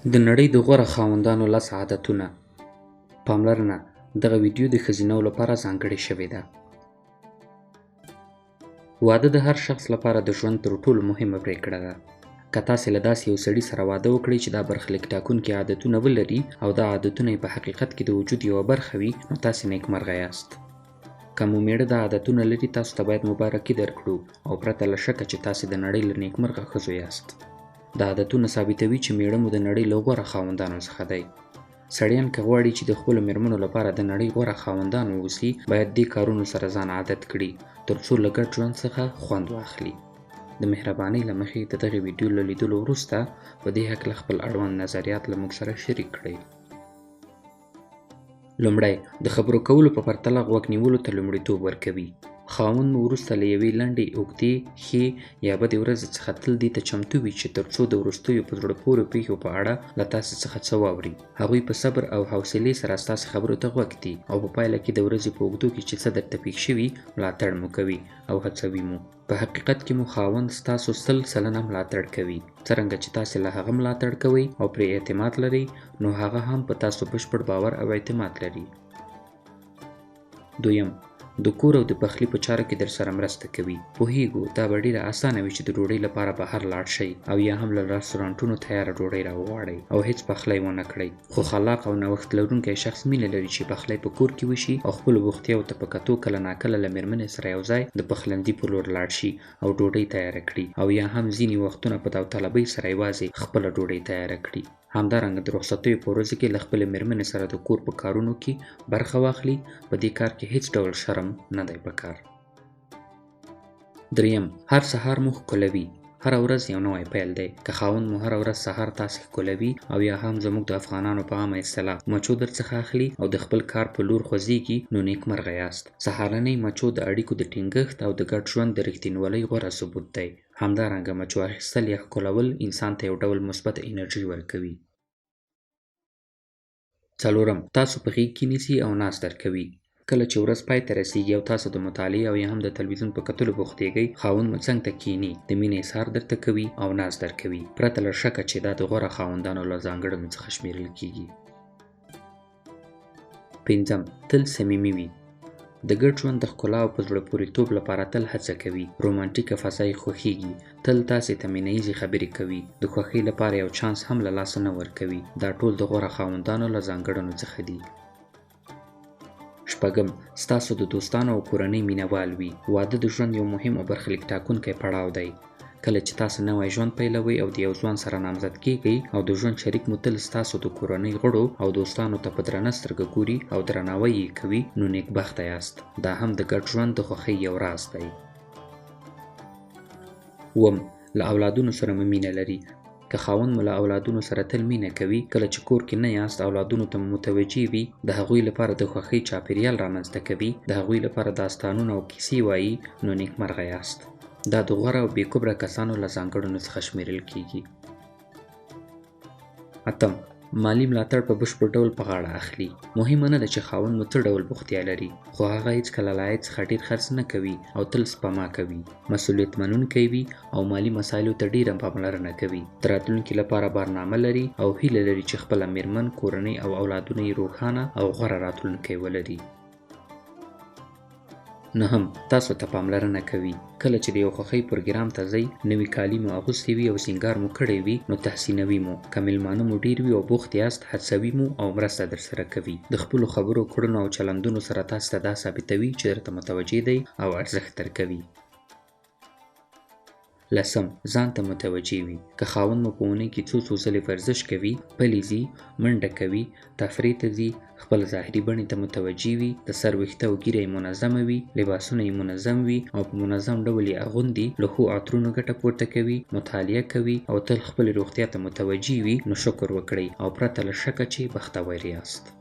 د نړۍ د غوره خاوندانو 10 عادتونه. پاملرنه: دغه ویډیو د ښځینو لپاره ځانګړې شوې ده. واده د هر شخص لپاره د ژوند تر ټولو مهمه پرېکړه ده. که تاسې له داسې یو سړي سره واده وکړئ چې دا برخليک ټاکونکي عادتونه ولري او دا عادتونه په حقیقت کې د وجود یوه برخه وي، نو تاسې نېکمرغه یاست. که مو مېړه دا عادتونه لري، تاسو ته باید مبارکي درکړو او پرته له شکه چې تاسې د نړۍ له نېکمرغه ښځو یاست. دا عادتونه ثابتوي چې مېړه مو د نړۍ له غوره خاوندانو څخه دی. سړیان که غواړي چې د خپلو مېرمنو لپاره د نړۍ غوره خاوندان واوسي، باید دې کارونو سره ځان عادت کړي تر څو له ګډ ژوند څخه خوند واخلي. د مهربانۍ له مخې د دغې ویډیو له لیدلو وروسته په دې هکله خپل اړوند نظریات له موږ سره شریک کړئ. لومړی، د خبرو کولو په پرتله غوږ نیولو ته لومړیتوب ورکوي. خاوند مو وروسته له یوې لنډې، اوږدې، ښې یا بدې ورځې څخه تل دې ته چمتو وي چې تر څو د وروستیو په زړه پورې پیښو په اړه له تاسې څخه څه واوري. هغوی په صبر او حوصلې سره ستاسې خبرو ته غوږ دي او په پایله کې د ورځې په اوږدو کې چې څه درته پېښ شوي، ملاتړ مو کوي او هڅوي مو. په حقیقت کې مو خاوند ستاسو 100% ملاتړ کوي. څرنګه چې تاسې له هغه ملاتړ کوئ او پرې اعتماد لرئ، نو هغه هم په تاسو بشپړ باور او اعتماد لري. دویم، د کور او د پخلي په چارو کې در سره مرسته کوي. پوهیږو دا به ډیره اسانه وي چې د ډوډۍ لپاره بهر لاړ شئ او یا هم له رستورانټونو تیاره ډوډۍ راوغواړئ او هیڅ پخلی ونه کړئ. خو خلاق او نوښت لرونکی شخص مینه لري چې پخلی په کور کې وشي او خپلو بوختیاوو ته په کتو کله ناکله له مېرمنې سره یو ځای د پخلنځي په لور لاړ شي او ډوډۍ تیاره کړي، او یا هم ځینې وختونه په داوطلبۍ سره یوازې خپله ډوډۍ تیاره کړي. همدارنګه د رخصتیو په ورځو کې له خپلې مېرمنې سره د کور په کارونو کې برخه واخلي. په دې کار کې هیڅ ډول شرم نه دی پکار. دریم، هر سهار مو ښکلوي. هره ورځ یو نوی پیل دی. که خاوند مو هره ورځ سهار تاسې ښکلوي او یا هم زموږ د افغانانو په عامه اصطلاح مچو درڅخه اخلي او د خپل کار په لور خوځېږي، نو نیکمرغه یاست. سهارنۍ مچو د اړیکو د ټینګښت او د ګډ ژوند د رښتینولۍ غوره ثبوت دی. همدارنګه مچو اخیستل یا ښکلول انسان ته یو ډول مثبت انرژي ورکوي. څلورم، تاسو په غېږ کې نیسي او ناز درکوي. کله چې ورځ پای ته رسیږي او تاسو د مطالعې او یا هم د تلویزیون په کتلو بوختېږئ، خاوند مو څنګ ته کښېني، د مینې اظهار درته کوي او ناز درکوي، پرته له شکه چې دا د غوره خاوندانو له ځانګړنو څخه شمیرل کیږي. پنځم، تل صمیمي وي. د ګډ ژوند د ښکلا او په زړه پورېتوب لپاره تل هڅه کوي. رومانټیکه فضا یې خوښیږي. تل تاسې ته مینه ییزې خبرې کوي. د خوښۍ لپاره یو چانس هم له لاسه نه ورکوي. دا ټول د غوره خاوندانو له ځانګړنو څخه دي. شپږم، ستاسو د دوستانو او کورنۍ مینهوال وي. واده د ژوند یو مهم او برخلیک ټاکونکی پړاو دی. کله چې تاسو نوی ژوند پیلوئ او د یو ځوان سره نامزد کیږئ او د ژوند شریک مو تل ستاسو د کورنۍ غړو او دوستانو ته په درنه سترګه ګوري او درناوی یې کوي، نو نیکبخته یاست. دا هم د ګډ ژوند د خوښۍ یو راز دی. اووم، له اولادونو سره مو مینه لري. که خاوند مو له اولادونو سره تل مینه کوي، کله چې کور کې نه یاست اولادونو ته متوجه وي، د هغوی لپاره د خوښۍ چاپیریال رامنځته کوي، د هغوی لپاره داستانونه او کیسې وایي، نو نیکمرغه یاست. دا د غوره او بې کبره کسانو له ځانګړنو څخه شمیرل کیږي. اتم، مالی ملاتړ په بشپړ ډول په غاړه اخلي. مهمه نه ده چې خاوند مو څه ډول بوختیا لري، خو هغه هیڅکله له عاید څخه ډېر خرڅ نه کوي او تل سپما کوي. مسؤلیت منونکی وي او مالي مسایلو ته ډېره پاملرنه کوي. د راتلونکي لپاره برنامه لري او هیله لري چې خپله مېرمن، کورنۍ او اولادونه یې روښانه او غوره راتلونکی ولري. نهم، تاسو ته پاملرنه کوي. کله چې د یو خوښۍ پروګرام ته ځئ، نوي کالي مو اغوستي وي او سینګار مو کړی وي، نو تحسینوي مو. که میلمانه مو ډېر وي او بوخت یاست، هڅوي مو او مرسته در سره کوي. د خپلو خبرو، کړنو او چلندونو سره تاسو ته دا ثابتوي چې درته متوجه دی او ارزښت درکوي. لسم، ځان ته متوجه وي. که خاوند مو په اونۍ کې څو ځلې ورزش کوي، پلی ځي، منډه کوي، تفریح ته ځي، خپل ظاهري بڼې ته متوجه وي، د سر ویښته او ږیره یې منظمه وي، لباسونه یې منظم وي او په منظم ډول یې اغوندي، له ښو عطرونو ګټه پورته کوي، مطالعه کوي او تل خپلې روغتیا ته متوجه وي، نو شکر وکړئ او پرته له شکه چې بختور یاست.